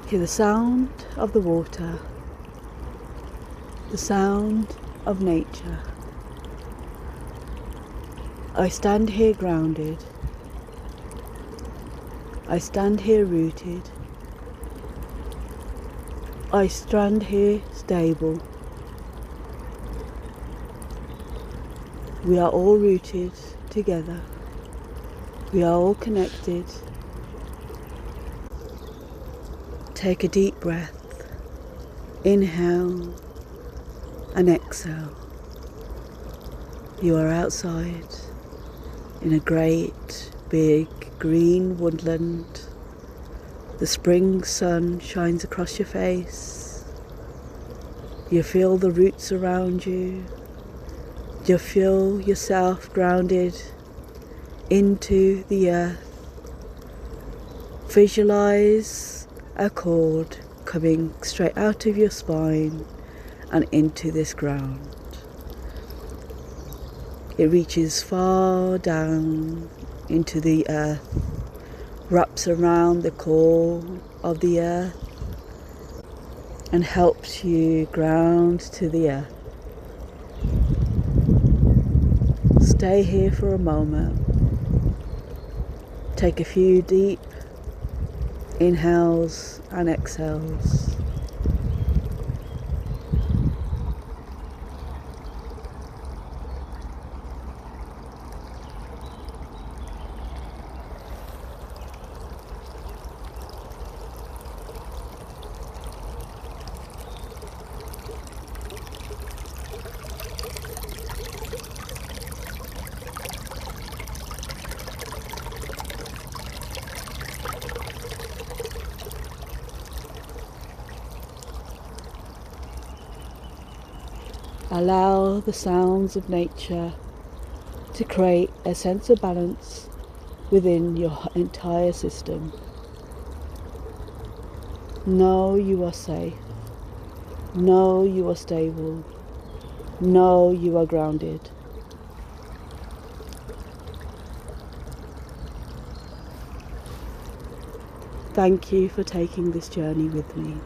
Hear the sound of the water, the sound of nature. I stand here grounded. I stand here rooted. I stand here stable. We are all rooted together. We are all connected. Take a deep breath. Inhale and exhale. You are outside in a great big green woodland. The spring sun shines across your face. You feel the roots around you. You feel yourself grounded into the earth. Visualize a cord coming straight out of your spine and into this ground. It reaches far down into the earth, wraps around the core of the earth and helps you ground to the earth. Stay here for a moment. Take a few deep inhales and exhales. Allow the sounds of nature to create a sense of balance within your entire system. Know you are safe. Know you are stable. Know you are grounded. Thank you for taking this journey with me.